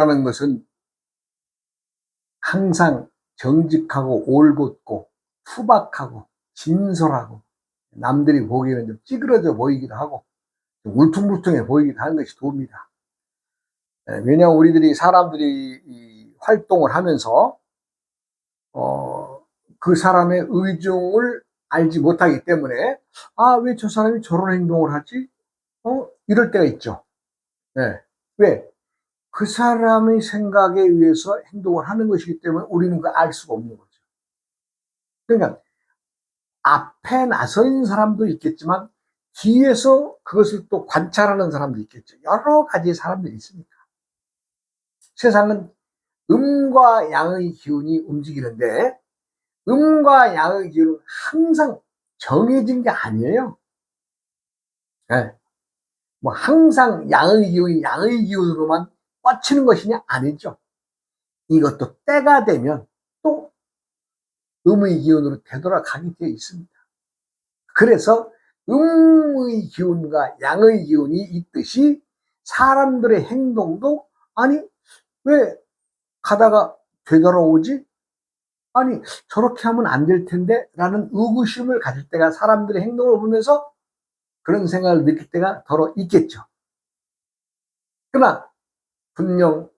라는 것은 항상 정직하고 올곧고 투박하고 진솔하고 남들이 보기에는 좀 찌그러져 보이기도 하고 좀 울퉁불퉁해 보이기도 하는 것이 도입니다. 왜냐하면 우리들이 사람들이 이 활동을 하면서 그 사람의 의중을 알지 못하기 때문에 왜 저 사람이 저런 행동을 하지? 이럴 때가 있죠. 네. 왜? 그 사람의 생각에 의해서 행동을 하는 것이기 때문에 우리는 그걸 알 수가 없는 거죠. 그러니까 앞에 나서 있는 사람도 있겠지만 뒤에서 그것을 또 관찰하는 사람도 있겠죠. 여러 가지 사람들이 있으니까. 세상은 음과 양의 기운이 움직이는데 음과 양의 기운은 항상 정해진 게 아니에요. 네. 뭐 항상 양의 기운이 양의 기운으로만 뻗치는 것이냐? 아니죠. 이것도 때가 되면 또 음의 기운으로 되돌아가게 되어 있습니다. 그래서 음의 기운과 양의 기운이 있듯이 사람들의 행동도 아니 왜 가다가 되돌아오지? 아니 저렇게 하면 안 될 텐데 라는 의구심을 가질 때가 사람들의 행동을 보면서 그런 생각을 느낄 때가 더러 있겠죠. 그러나 분명한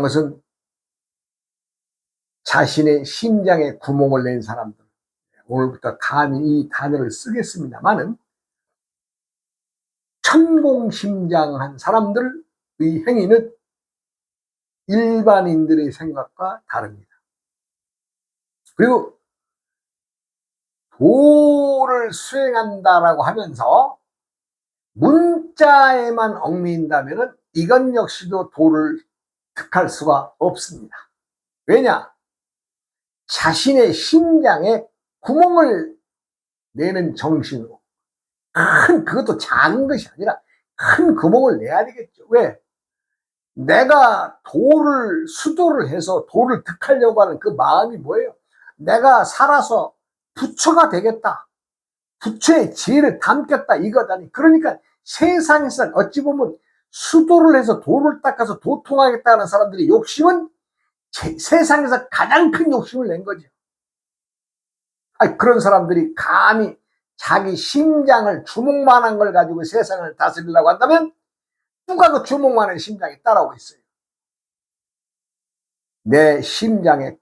것은 자신의 심장에 구멍을 낸 사람들, 오늘부터 감히 이 단어를 쓰겠습니다만은 천공심장한 사람들의 행위는 일반인들의 생각과 다릅니다. 그리고 도를 수행한다라고 하면서 문자에만 얽매인다면 이건 역시도 도를 득할 수가 없습니다. 왜냐? 자신의 심장에 구멍을 내는 정신으로 그것도 작은 것이 아니라 큰 구멍을 내야 되겠죠. 왜? 내가 수도를 해서 도를 득하려고 하는 그 마음이 뭐예요? 내가 살아서 부처가 되겠다. 부처의 지혜를 담겠다 이거다니. 그러니까 세상에서 어찌 보면 수도를 해서 도를 닦아서 도통하겠다는 사람들의 욕심은 세상에서 가장 큰 욕심을 낸 거죠. 그런 사람들이 감히 자기 심장을 주먹만한 걸 가지고 세상을 다스리려고 한다면 누가 그 주먹만한 심장에 따라오고 있어요. 내 심장에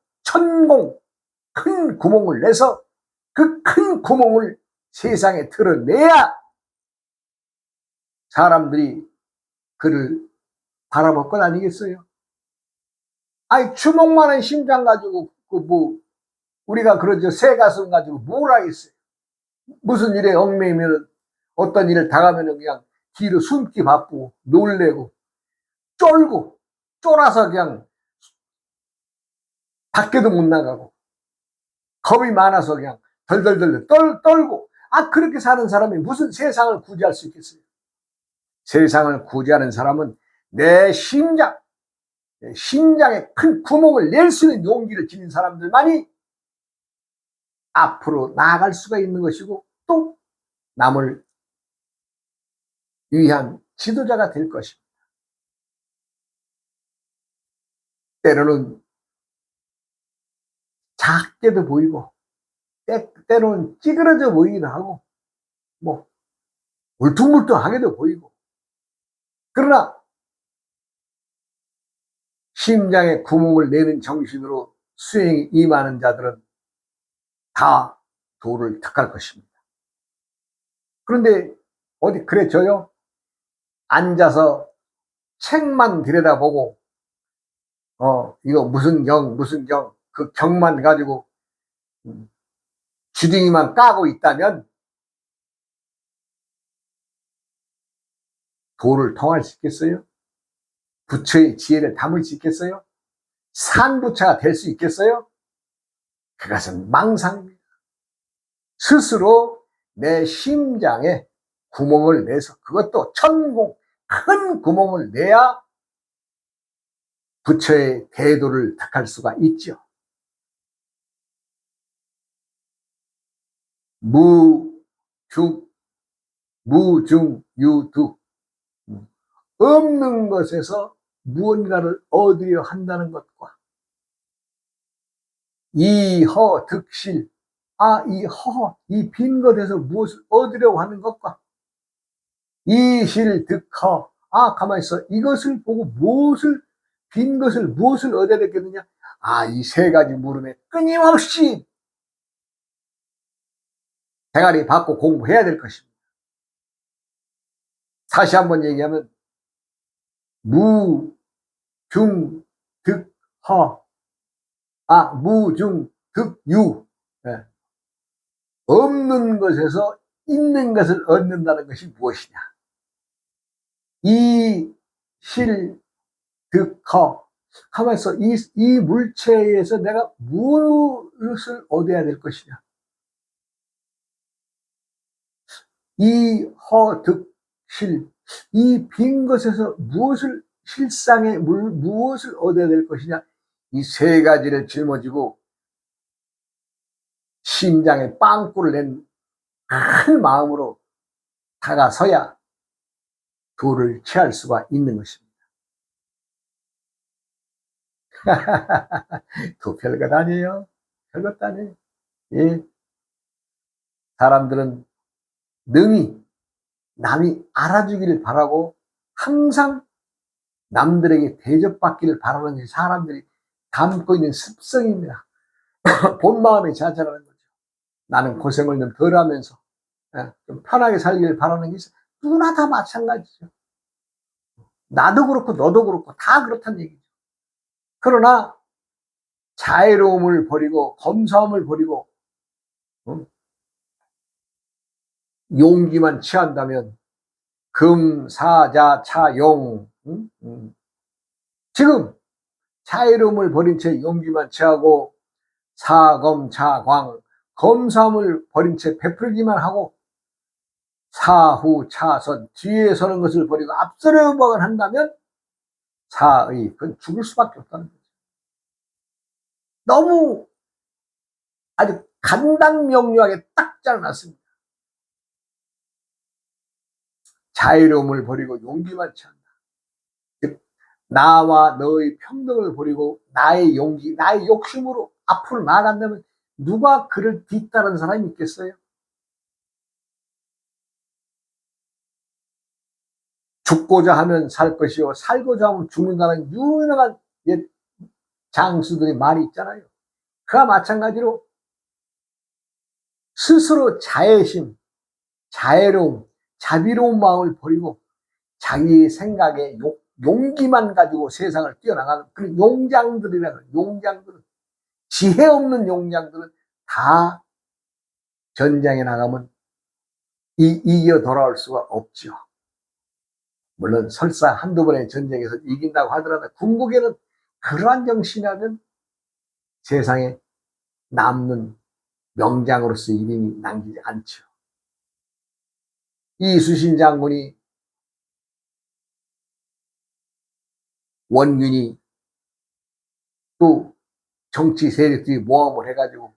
큰 구멍을 내서 그 큰 구멍을 세상에 드러내야 사람들이 그를 바라볼 것 아니겠어요? 주먹만한 심장 가지고 우리가 그러죠. 새 가슴 가지고 뭘 하겠어요? 무슨 일에 얽매이면 어떤 일을 당하면 그냥 뒤로 숨기 바쁘고 놀래고 쫄고 쫄아서 그냥 밖에도 못 나가고 겁이 많아서 그냥 덜덜덜 떨고 그렇게 사는 사람이 무슨 세상을 구제할 수 있겠어요? 세상을 구제하는 사람은 내 심장에 큰 구멍을 낼 수 있는 용기를 지닌 사람들만이 앞으로 나아갈 수가 있는 것이고 또 남을 위한 지도자가 될 것입니다. 때로는 작게도 보이고 때로는 찌그러져 보이기도 하고 울퉁불퉁하게도 보이고 그러나 심장에 구멍을 내는 정신으로 수행에 임하는 자들은 다 도를 득할 것입니다. 그런데 어디 그래져요? 앉아서 책만 들여다보고 이거 무슨 경 그 경만 가지고 주둥이만 까고 있다면 도를 통할 수 있겠어요? 부처의 지혜를 담을 수 있겠어요? 산부처가 될 수 있겠어요? 그것은 망상입니다. 스스로 내 심장에 구멍을 내서 그것도 큰 구멍을 내야 부처의 대도를 득할 수가 있죠. 무중유두 없는 것에서 무언가를 얻으려 한다는 것과 이허득실, 이 빈 것에서 무엇을 얻으려고 하는 것과 이실득허, 가만히 있어. 이것을 보고 빈 것을 무엇을 얻어야 되겠느냐? 이 세 가지 물음에 끊임없이 대가리 받고 공부해야 될 것입니다. 다시 한번 얘기하면 무중득허, 무중득유. 네. 없는 것에서 있는 것을 얻는다는 것이 무엇이냐? 이실득허, 가만히 있어. 이 물체에서 내가 무엇을 얻어야 될 것이냐? 이허득실, 이 빈 것에서 무엇을 얻어야 될 것이냐? 이 세 가지를 짊어지고 심장에 빵꾸를 낸 큰 마음으로 다가서야 도를 취할 수가 있는 것입니다. 도 별것 아니에요. 별것도 아니에요. 예. 사람들은 능히 남이 알아주기를 바라고 항상 남들에게 대접받기를 바라는 게 사람들이 담고 있는 습성입니다. 본 마음에 자잘하는 거죠. 나는 고생을 좀 덜 하면서 좀 편하게 살기를 바라는 게 있어요. 누구나 다 마찬가지죠. 나도 그렇고 너도 그렇고 다 그렇다는 얘기죠. 그러나 자애로움을 버리고 검소함을 버리고 용기만 취한다면 금사자차용, 지금 자애로움을 버린 채 용기만 취하고 사검차광, 검소함을 버린 채 베풀기만 하고 사후차선, 뒤에 서는 것을 버리고 앞서려고만 한다면 사의, 그건 죽을 수밖에 없다는 거죠. 너무 아주 간단명료하게 딱 잘라놨습니다. 자유로움을 버리고 용기만 취한다. 나와 너의 평등을 버리고 나의 용기, 나의 욕심으로 앞으로 나아간다면 누가 그를 뒤따르는 사람이 있겠어요? 죽고자 하면 살 것이요 살고자 하면 죽는다는 유명한 옛 장수들의 말이 있잖아요. 그와 마찬가지로 스스로 자애심, 자애로움, 자비로운 마음을 버리고 자기 생각에 용기만 가지고 세상을 뛰어나가는 그런 용장들은 지혜 없는 용장들은 다 전장에 나가면 이겨 돌아올 수가 없죠. 물론 설사 한두 번의 전쟁에서 이긴다고 하더라도 궁극에는 그러한 정신이라면 세상에 남는 명장으로서 이름이 남기지 않죠. 이수신 장군이 원균이 또 정치 세력들이 모함을 해가지고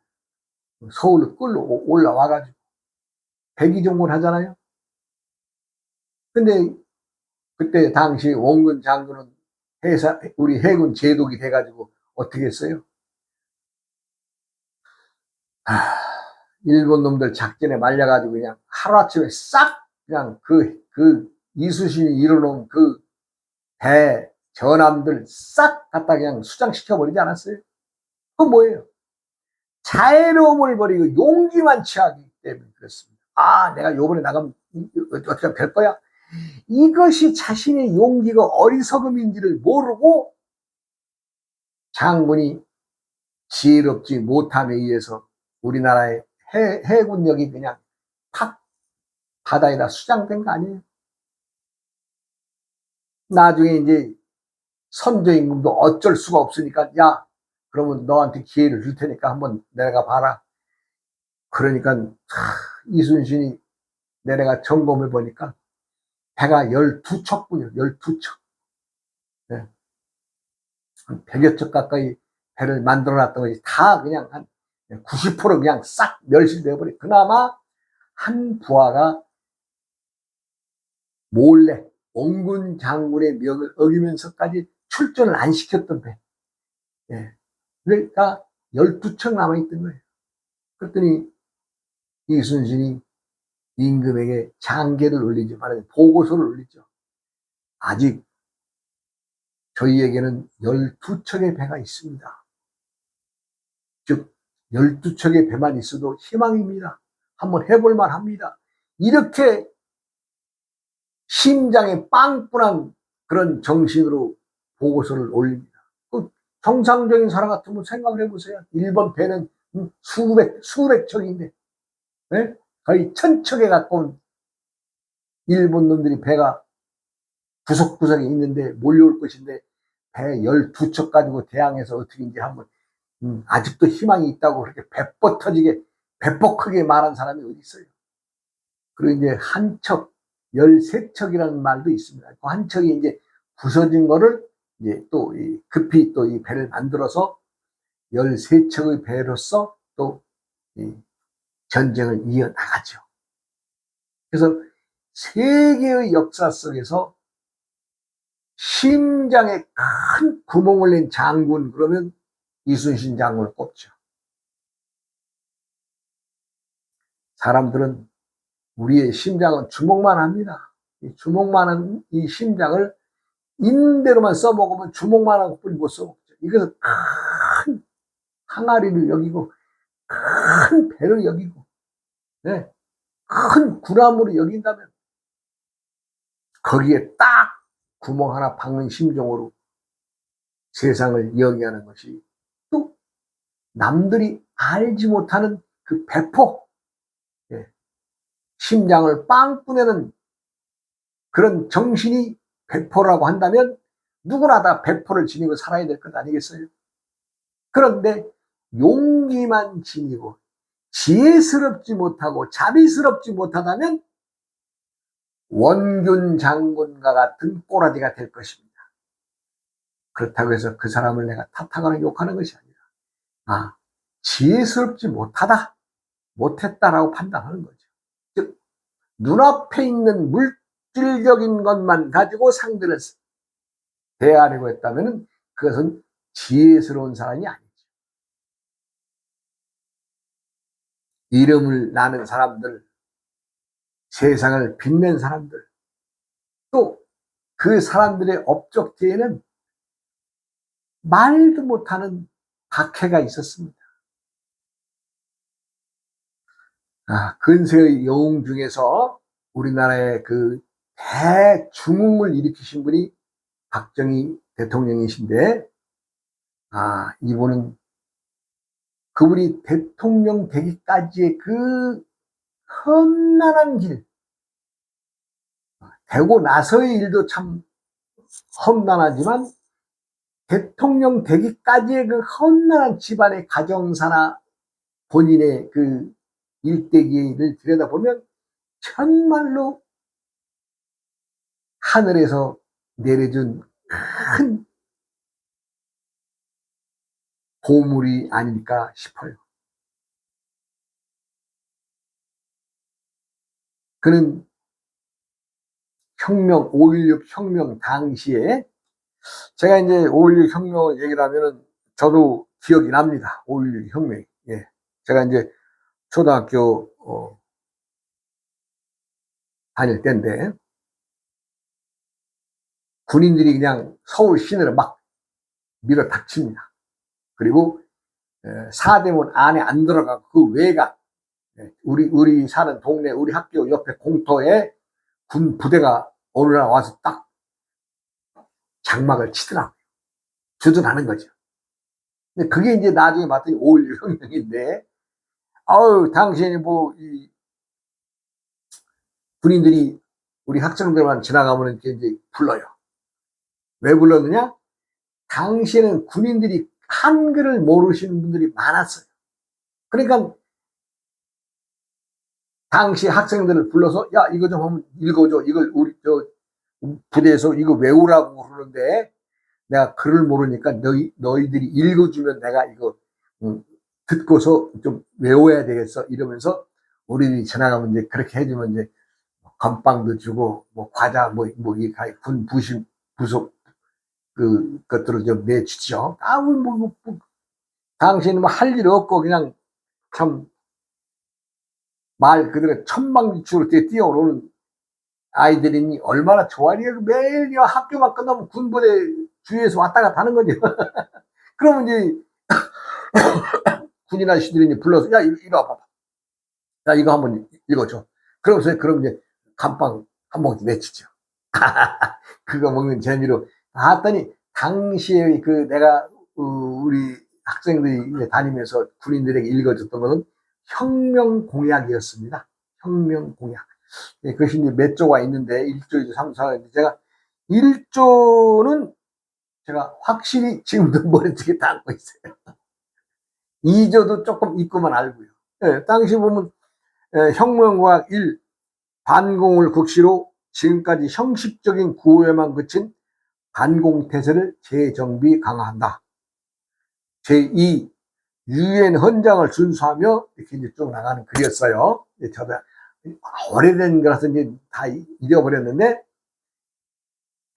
서울로 끌러 올라와가지고 백의종군 하잖아요. 근데 그때 당시 원균 장군은 우리 해군 제독이 돼가지고 어떻게 했어요? 일본 놈들 작전에 말려가지고 그냥 하루아침에 싹 그냥 그 이수신이 이뤄놓은 그 대 전함들 싹 갖다 그냥 수장시켜버리지 않았어요? 그건 뭐예요? 자애로움을 버리고 용기만 취하기 때문에 그렇습니다. 내가 요번에 나가면 어떻게 될 거야? 이것이 자신의 용기가 어리석음인지를 모르고 장군이 지혜롭지 못함에 의해서 우리나라의 해군력이 그냥 팍 바다에다 수장된 거 아니에요? 나중에 이제 선조임금도 어쩔 수가 없으니까 그러면 너한테 기회를 줄 테니까 한번 내려가 봐라. 그러니까 이순신이 내려가 점검해 보니까 배가 12척군요. 12척. 네. 한 100여 척 가까이 배를 만들어 놨던 것이 다 그냥 한 90% 그냥 싹 멸실되어 버리. 그나마 한 부하가 몰래 원군 장군의 명을 어기면서까지 출전을 안 시켰던 배. 예. 그러니까 12척 남아있던 거예요. 그랬더니 이순신이 임금에게 장계를 올리지 말아요. 보고서를 올리죠. 아직 저희에게는 12척의 배가 있습니다. 즉 12척의 배만 있어도 희망입니다. 한번 해볼만 합니다. 이렇게 심장에 빵꾸난 그런 정신으로 보고서를 올립니다. 그 정상적인 사람 같으면 생각을 해보세요. 일본 배는 수백 척인데, 네? 거의 1000척에 가까운 일본 놈들이 배가 구석구석에 있는데 몰려올 것인데, 배 12척 가지고 대항해서 어떻게 이제 한번 아직도 희망이 있다고 그렇게 배포 터지게 배포 크게 말한 사람이 어디 있어요. 그리고 이제 한 척, 13척이라는 말도 있습니다. 그 한 척이 이제 부서진 거를 이제 또 급히 또 이 배를 만들어서 13척의 배로서 또 이 전쟁을 이어나가죠. 그래서 세계의 역사 속에서 심장에 큰 구멍을 낸 장군 그러면 이순신 장군을 꼽죠. 사람들은 우리의 심장은 주먹만 합니다. 주먹만한 이 심장을 인대로만 써먹으면 주먹만한 것뿐이 못 써먹죠. 이것은 큰 항아리를 여기고 큰 배를 여기고, 네, 큰 구나무를 여긴다면 거기에 딱 구멍 하나 박는 심정으로 세상을 영위하는 것이 또 남들이 알지 못하는 그 배포, 예, 심장을 빵꾸내는 그런 정신이 배포라고 한다면 누구나 다 배포를 지니고 살아야 될 것 아니겠어요? 그런데 용기만 지니고 지혜스럽지 못하고 자비스럽지 못하다면 원균 장군과 같은 꼬라지가 될 것입니다. 그렇다고 해서 그 사람을 내가 탓하거나 욕하는 것이 아니라, 아, 지혜스럽지 못했다라고 판단하는 거죠. 즉, 눈앞에 있는 물질적인 것만 가지고 상대를 대하려고 했다면 그것은 지혜스러운 사람이 아니죠. 이름을 나는 사람들, 세상을 빛낸 사람들, 또 그 사람들의 업적 뒤에는 말도 못하는 박해가 있었습니다. 근세의 영웅 중에서 우리나라의 그 대중흥을 일으키신 분이 박정희 대통령이신데, 이분은 그분이 대통령 되기까지의 그 험난한 길, 되고 나서의 일도 참 험난하지만 대통령 되기까지의 그 험난한 집안의 가정사나 본인의 그 일대기를 들여다보면 정말로 하늘에서 내려준 큰 보물이 아닐까 싶어요. 그는 혁명, 5.16 혁명 당시에, 제가 이제 5.16 혁명 얘기를 하면은 저도 기억이 납니다. 5.16 혁명. 예. 제가 이제 초등학교, 다닐 때인데, 군인들이 그냥 서울 시내를 막 밀어 닥칩니다. 그리고 사대문 안에 안 들어가고 그 외곽, 우리 사는 동네, 우리 학교 옆에 공터에 군 부대가 어느 날 와서 딱 장막을 치더라고요. 주둔하는 거죠. 근데 그게 이제 나중에 봤더니 5.16 혁명인데, 당시에는 군인들이 우리 학생들만 지나가면 이렇게 이제 불러요. 왜 불렀느냐? 당시에는 군인들이 한글을 모르시는 분들이 많았어요. 그러니까 당시 학생들을 불러서, 야, 이거 좀 한번 읽어줘. 이걸 우리 부대에서 이거 외우라고 그러는데 내가 글을 모르니까 너희들이 읽어주면 내가 이거 듣고서 좀 외워야 되겠어. 이러면서 우리들이 지나가면 이제 그렇게 해주면 이제 건빵도 주고, 과자, 군 부속 것들을 좀 내주죠. 당신은 뭐 할 일 없고 그냥 참 말 그대로 천방지축으로 뛰어오르는 아이들이니 얼마나 좋아해요. 매일 학교만 끝나면 군부대 주위에서 왔다 갔다 하는 거죠. 그러면 이제 군인 아저씨들이 이제 불러서 야 이거 와봐. 야 이거 한번 읽어줘. 그러면서 그럼 이제 감빵 한 봉지 내치죠. 그거 먹는 재미로 봤더니 당시에 내가 우리 학생들이 다니면서 군인들에게 읽어줬던 것은 혁명 공약이었습니다. 혁명 공약. 그것이 이제 몇 조가 있는데 1조, 2조, 3조, 4조. 제가 1조는 제가 확실히 지금도 머릿속에 담고 있어요. 2조도 조금 잊고만 알고요. 네, 당시 보면 혁명공약 1, 반공을 국시로 지금까지 형식적인 구호에만 그친 반공태세를 재정비 강화한다. 제2, 유엔 헌장을 준수하며 이렇게 이제 쭉 나가는 글이었어요. 저도 오래된 거라서 이제 다 잊어버렸는데,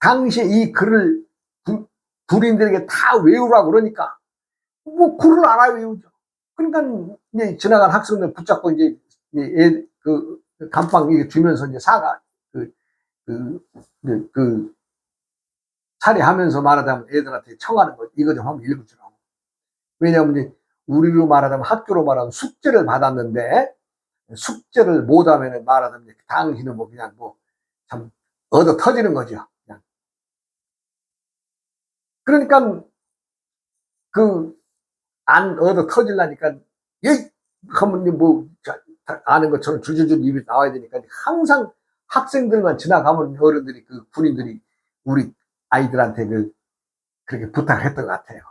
당시에 이 글을 군인들에게 다 외우라고 그러니까, 뭐 글을 알아 외우죠. 그러니까 이제 지나간 학생들 붙잡고 이제 감방 주면서 이제 차례하면서 말하자면 애들한테 청하는 거, 이거 좀 한번 읽어주라고. 왜냐하면 이제 우리로 말하자면 학교로 말하면 숙제를 받았는데, 숙제를 못하면 말하자면 당신은 뭐 그냥 뭐 참 얻어 터지는 거죠. 그냥. 그러니까 안 얻어 터질라니까 하면 뭐 아는 것처럼 줄줄줄 입이 나와야 되니까 항상 학생들만 지나가면 어른들이 군인들이 우리 아이들한테 그렇게 부탁을 했던 것 같아요.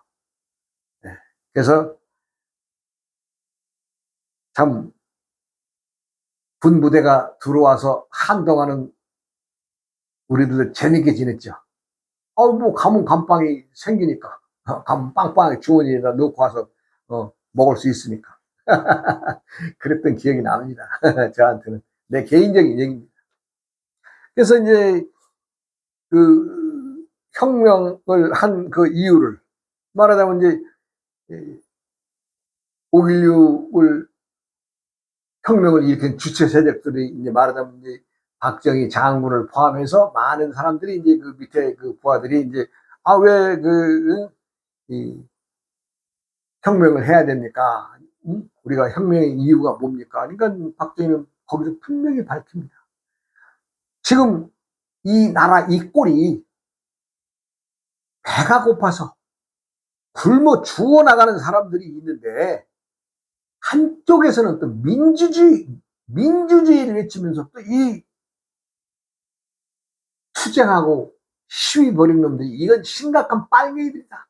네. 그래서 참 군부대가 들어와서 한동안은 우리들 재밌게 지냈죠. 뭐 가면 감방이 생기니까 가면 빵빵하게 주머니에다 넣고 와서 먹을 수 있으니까. 그랬던 기억이 납니다. 저한테는 내 개인적인 얘기입니다. 그래서 이제 혁명을 한 이유를 말하자면 이제 5.16을 혁명을 일으킨 주체 세력들이 이제 말하자면 이제 박정희 장군을 포함해서 많은 사람들이 이제 밑에 부하들이 이제 왜 혁명을 해야 됩니까? 우리가 혁명의 이유가 뭡니까? 그러니까 박정희는 거기서 분명히 밝힙니다. 지금 이 나라 이 꼴이 배가 고파서 굶어 죽어나가는 사람들이 있는데, 한쪽에서는 또 민주주의를 외치면서 또 이 투쟁하고 시위 벌인 놈들이 이건 심각한 빨갱이들이다.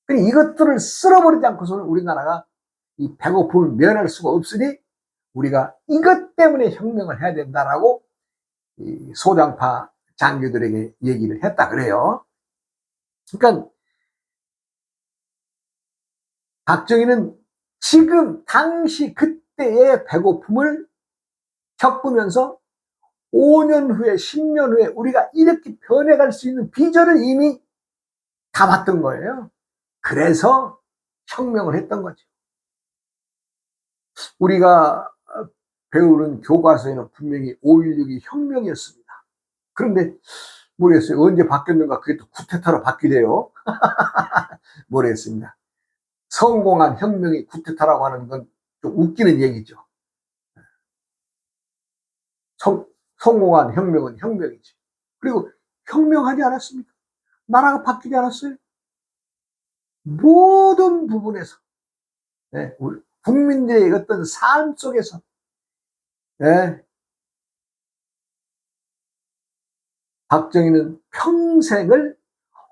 그러니 이것들을 쓸어버리지 않고서는 우리나라가 이 배고픔을 면할 수가 없으니 우리가 이것 때문에 혁명을 해야 된다라고 이 소장파 장교들에게 얘기를 했다 그래요. 그러니까 박정희는 지금 당시 그때의 배고픔을 겪으면서 5년 후에 10년 후에 우리가 이렇게 변해갈 수 있는 비전을 이미 다 봤던 거예요. 그래서 혁명을 했던 거죠. 우리가 배우는 교과서에는 분명히 5.16이 혁명이었습니다. 그런데 모르겠어요. 언제 바뀌었는가 그게 또 쿠데타로 바뀌래요. 모르겠습니다. 성공한 혁명이 쿠데타라고 하는 건 좀 웃기는 얘기죠. 성공한 혁명은 혁명이지. 그리고 혁명하지 않았습니까? 나라가 바뀌지 않았어요? 모든 부분에서 우리 국민들의 어떤 삶 속에서 박정희는 평생을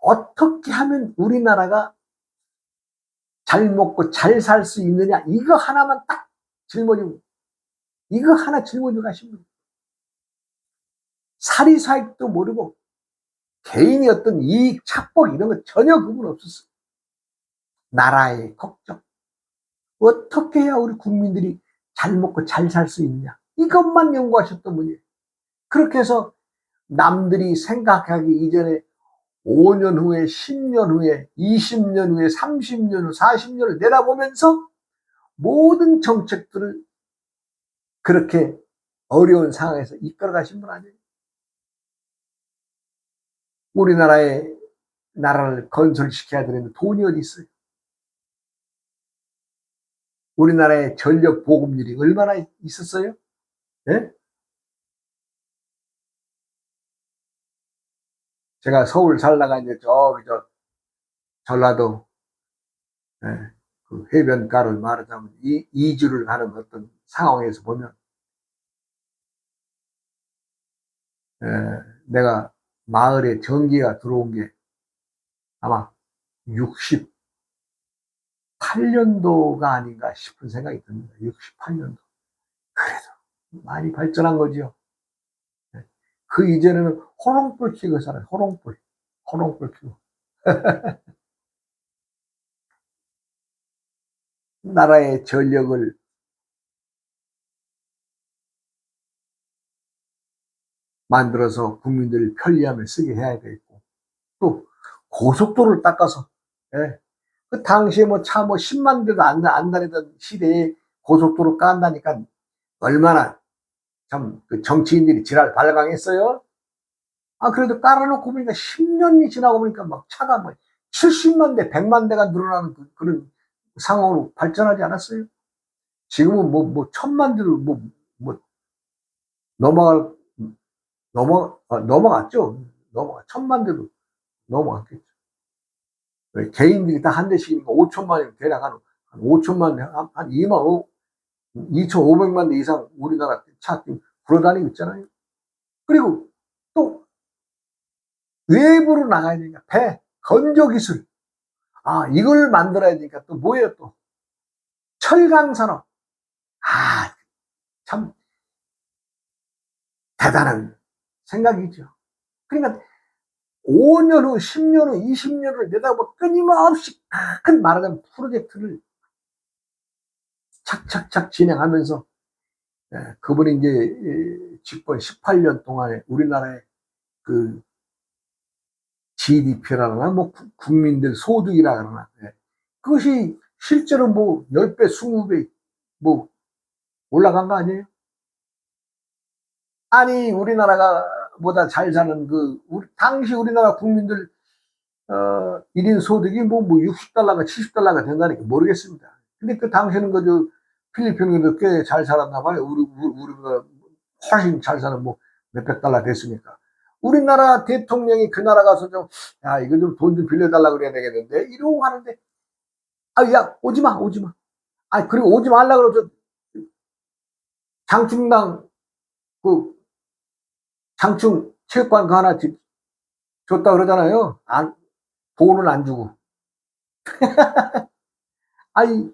어떻게 하면 우리나라가 잘 먹고 잘 살 수 있느냐 이거 하나만 딱 짊어지고 이거 하나 짊어지고 가신 분이에요. 사리사욕도 모르고 개인이 어떤 이익 착복 이런 거 전혀 그분 없었어요. 나라의 걱정, 어떻게 해야 우리 국민들이 잘 먹고 잘 살 수 있느냐 이것만 연구하셨던 분이에요. 그렇게 해서 남들이 생각하기 이전에 5년 후에, 10년 후에, 20년 후에, 30년 후, 40년을 내다보면서 모든 정책들을 그렇게 어려운 상황에서 이끌어 가신 분 아니에요? 나라를 건설시켜야 되는데 돈이 어디 있어요? 우리나라의 전력 보급률이 얼마나 있었어요? 예? 제가 서울 살다가 이제 저기 전라도, 예, 그 해변가를 말하자면 이주를 하는 어떤 상황에서 보면, 예, 내가 마을에 전기가 들어온 게 아마 68년도가 아닌가 싶은 생각이 듭니다. 68년도. 그래도 많이 발전한 거죠. 예. 그 이전에는 호롱불 켜고 살아요. 호롱불 켜고. 나라의 전력을 만들어서 국민들 편리함을 쓰게 해야 되겠고, 또 고속도로를 닦아서, 예. 그 당시에 뭐 차 뭐 10만 대도 안 다니던 시대에 고속도로 깐다니까 얼마나 참 그 정치인들이 지랄 발광했어요. 아, 그래도 깔아놓고 보니까 10년이 지나고 보니까 막 차가 뭐 70만 대, 100만 대가 늘어나는 그런 상황으로 발전하지 않았어요? 지금은 뭐 1000만 대도 뭐 넘어갈, 넘어갔죠. 1000만 대도 넘어갔겠죠. 개인들이 다 한 대씩이니까 5천만이면 대략 한 5천만 대, 한 2,500만 대 이상 우리나라 차 굴러다니고 있잖아요. 그리고 또 외부로 나가야 되니까 배, 건조기술. 아, 이걸 만들어야 되니까 또 뭐예요, 또? 철강산업. 아, 참 대단한 생각이죠. 그러니까 5년 후, 10년 후, 20년을 내다보고 끊임없이 큰 말하자면 프로젝트를 착착착 진행하면서, 그분이 이제 집권 18년 동안에 우리나라의 그 GDP라 그러나 뭐 국민들 소득이라 그러나, 그것이 실제로 뭐 10배, 20배 뭐 올라간 거 아니에요? 아니, 우리나라가 보다 잘 사는 당시 우리나라 국민들 1인 소득이 뭐 60달러가 70달러가 된다니까 모르겠습니다. 근데 그 당시에는 그저 필리핀도 꽤 잘 살았나 봐요. 우리보다 훨씬 잘 사는 뭐 몇백 달러 됐으니까. 우리나라 대통령이 그 나라 가서 좀, 야, 이거 좀 돈 좀 빌려달라 그래야 되겠는데, 이러고 하는데, 아, 야, 오지 마, 오지 마. 아, 그리고 오지 말라 그러죠. 장충당, 그, 장충 체육관 그 하나 줬다 그러잖아요. 돈은 안 주고. 아이,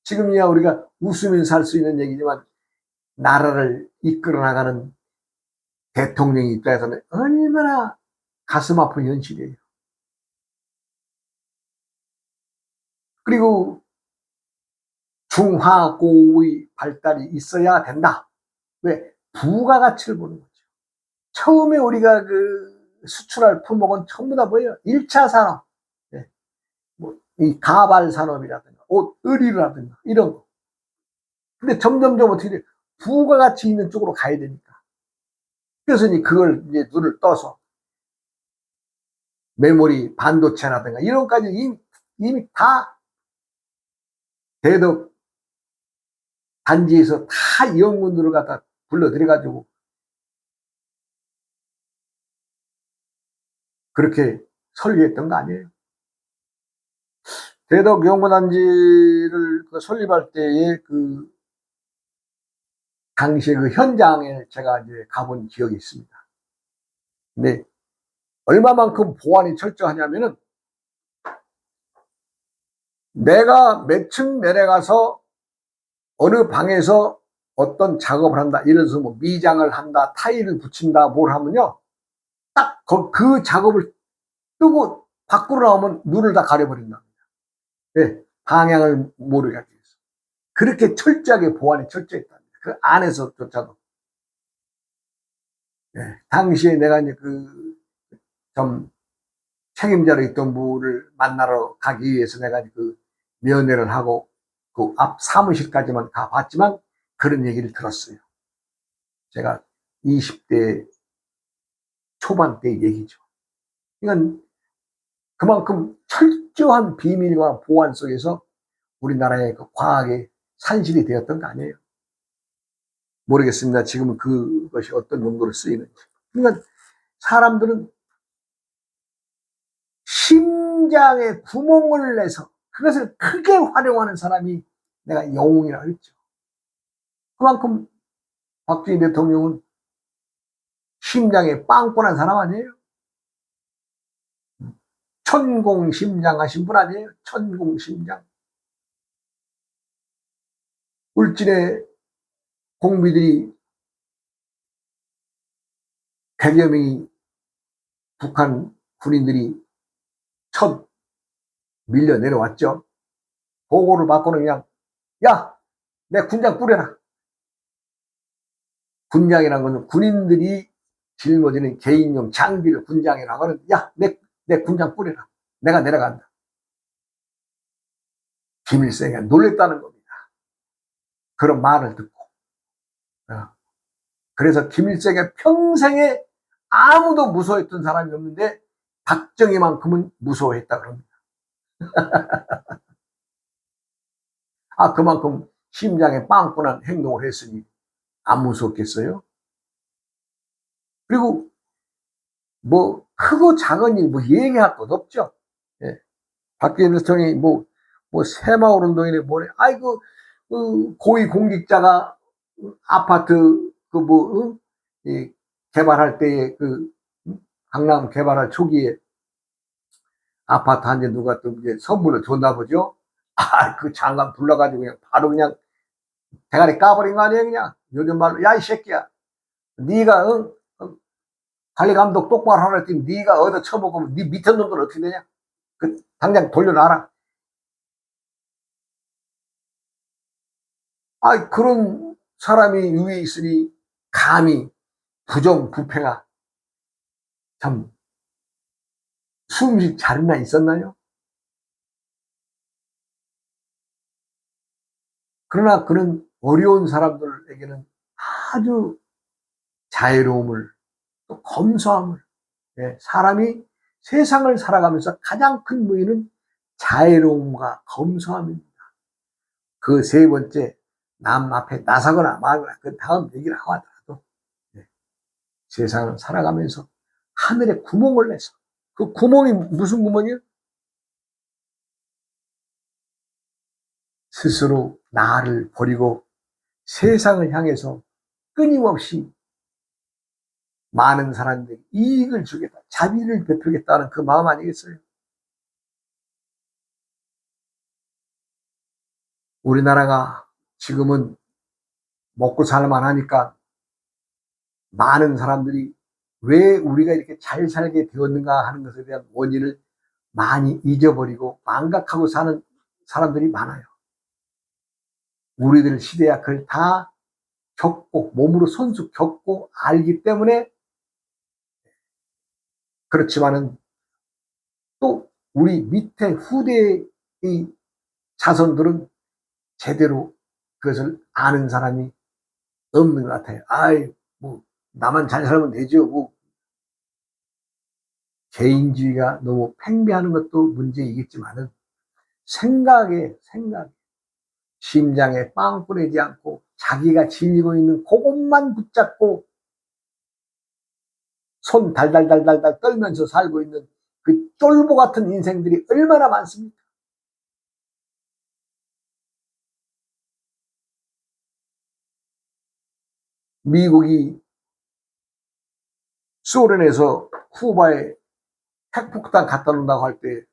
지금이야 우리가 웃으면서 할 수 있는 얘기지만, 나라를 이끌어 나가는 대통령의 입장에서는 얼마나 가슴 아픈 현실이에요. 그리고 중화고의 발달이 있어야 된다. 왜? 부가가치를 보는 거죠. 처음에 우리가 수출할 품목은 전부 다 뭐예요? 1차 산업. 네. 이 가발 산업이라든가, 옷, 의류라든가, 이런 거. 근데 점점점 어떻게 돼? 부가가치 있는 쪽으로 가야 되니까. 그래서 그걸 이제 눈을 떠서 메모리, 반도체라든가, 이런 까지 이미 다 대덕 단지에서 다 연구원들을 갖다 불러들여가지고 그렇게 설계했던 거 아니에요? 대덕 연구단지를 설립할 때의 당시의 그 현장에 제가 이제 가본 기억이 있습니다. 근데 얼마만큼 보안이 철저하냐면은, 내가 몇 층 내려가서 어느 방에서 어떤 작업을 한다, 예를 들어서 뭐 미장을 한다, 타일을 붙인다, 뭘 하면요, 딱 그 작업을 뜨고 밖으로 나오면 눈을 다 가려버린다. 네, 방향을 모르게 하기 위해서. 그렇게 철저하게 보안이 철저했다. 그 안에서조차도. 네, 당시에 내가 이제 좀 책임자로 있던 분을 만나러 가기 위해서 내가 그 면회를 하고 그 앞 사무실까지만 가봤지만 그런 얘기를 들었어요. 제가 20대 초반 때 얘기죠. 이건 그만큼 철저한 비밀과 보안 속에서 우리나라의 그 과학의 산실이 되었던 거 아니에요. 모르겠습니다. 지금은 그것이 어떤 용도로 쓰이는지. 그러니까 사람들은 심장에 구멍을 내서 그것을 크게 활용하는 사람이 내가 영웅이라고 했죠. 그만큼 박정희 대통령은 심장에 빵꾸난 사람 아니에요? 천공심장 하신 분 아니에요? 천공심장. 울진에 공비들이 100여 명이 북한 군인들이 첫 밀려 내려왔죠. 보고를 받고는 그냥 야, 내 군장 뿌려라. 군장이라는 것은 군인들이 짊어지는 개인용 장비를 군장이라고 하는 야, 내 군장 뿌려라. 내가 내려간다. 김일성이 놀랬다는 겁니다. 그런 말을 듣고. 그래서 김일성의 평생에 아무도 무서워했던 사람이 없는데 박정희만큼은 무서워했다 그럽니다. 아, 그만큼 심장에 빵꾸난 행동을 했으니 안 무섭겠어요? 그리고 뭐 크고 작은 일 뭐 얘기할 것 없죠. 예. 박정희 대통령이 뭐 새마을 운동이네 뭐래. 아이고 고위 공직자가 아파트 개발할 때에 강남 개발할 초기에 아파트 한 대 누가 또 이제 선물로 줬나 보죠. 아, 그 장관 불러가지고 그냥 바로 그냥 대가리 까버린 거 아니에요, 그냥. 요즘 말로, 야, 이 새끼야. 네가, 관리 감독 똑바로 하라 했더니 네가 얻어 쳐먹으면 네 밑에 놈들 어떻게 되냐? 당장 돌려놔라. 아, 그런 사람이 위에 있으니 감히 부정부패가 참 숨쉬 자리나 있었나요? 그러나 그는 어려운 사람들에게는 아주 자애로움을 또 검소함을, 예, 사람이 세상을 살아가면서 가장 큰 무기는 자애로움과 검소함입니다. 그 세 번째, 남 앞에 나서거나 말거나 그 다음 얘기를 하고 하더라도, 예, 세상을 살아가면서 하늘에 구멍을 내서, 그 구멍이 무슨 구멍이요? 스스로 나를 버리고 세상을 향해서 끊임없이 많은 사람들이 이익을 주겠다, 자비를 베풀겠다는 그 마음 아니겠어요? 우리나라가 지금은 먹고 살만하니까 많은 사람들이 왜 우리가 이렇게 잘 살게 되었는가 하는 것에 대한 원인을 많이 잊어버리고 망각하고 사는 사람들이 많아요. 우리들 시대야 그걸 다 겪고 몸으로 손수 겪고 알기 때문에. 그렇지만은 또 우리 밑에 후대의 자손들은 제대로 그것을 아는 사람이 없는 것 같아요. 아이, 뭐 나만 잘 살면 되죠. 뭐 개인주의가 너무 팽배하는 것도 문제이겠지만은 생각에 심장에 빵꾸 내지 않고 자기가 지니고 있는 그것만 붙잡고 손 달달달달달 떨면서 살고 있는 그 쫄보 같은 인생들이 얼마나 많습니까? 미국이 소련에서 쿠바에 핵폭탄 갖다 놓는다고 할 때,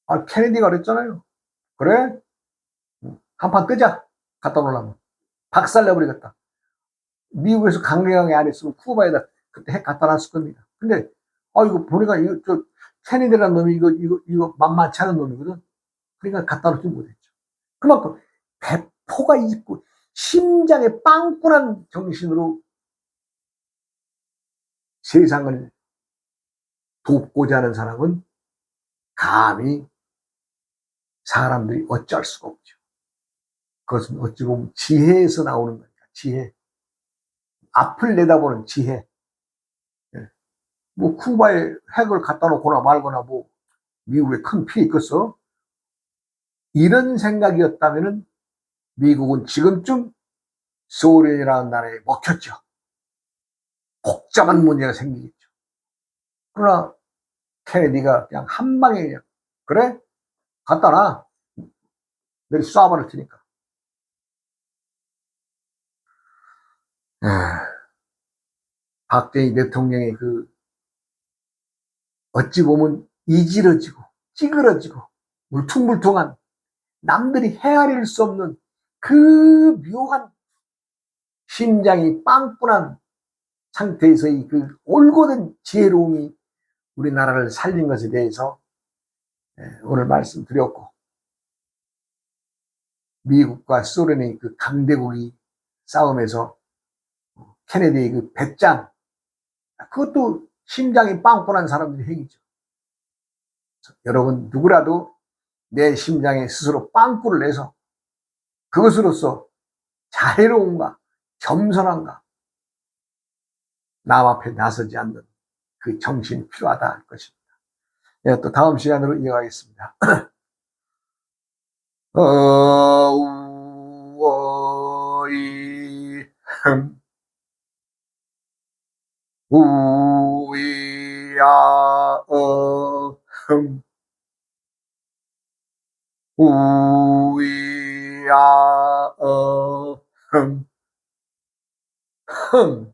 아, 케네디가 그랬잖아요. 그래? 한판 뜨자. 갖다 놓으려면. 박살내버리겠다. 미국에서 강력하게 안 했으면 쿠바에다 그때 핵 갖다 놨을 겁니다. 근데, 이거 보니까 케네디라는 놈이 이거 만만치 않은 놈이거든. 그러니까 갖다 놓지 못했죠. 그만큼 배포가 있고 심장에 빵꾸난 정신으로 세상을 돕고자 하는 사람은 감히 사람들이 어쩔 수가 없죠. 그것은 어찌 보면 지혜에서 나오는 거니까, 지혜. 앞을 내다보는 지혜. 예. 뭐 쿠바에 핵을 갖다 놓거나 말거나 뭐 미국에 큰 피해 있겠어? 이런 생각이었다면은 미국은 지금쯤 소련이라는 나라에 먹혔죠. 복잡한 문제가 생기겠죠. 그러나 케네디가 그냥 한 방에 그냥 그래? 갖다 놔. 내가 쏴버릴 테니까. 박정희 대통령의 그 어찌 보면 이지러지고 찌그러지고 울퉁불퉁한 남들이 헤아릴 수 없는 그 묘한 심장이 빵꾸난 상태에서의 그 올곧은 지혜로움이 우리나라를 살린 것에 대해서 오늘 말씀드렸고, 미국과 소련의 그 강대국이 싸움에서 케네디의 그 배짱, 그것도 심장이 빵꾸난 사람들의 행위죠. 여러분 누구라도 내 심장에 스스로 빵꾸를 내서 그것으로서 자애로움과 겸손함과 남 앞에 나서지 않는 그 정신이 필요하다 할 것입니다. 네, 또 다음 시간으로 이어가겠습니다. 어우어이 우이야 우이야 흥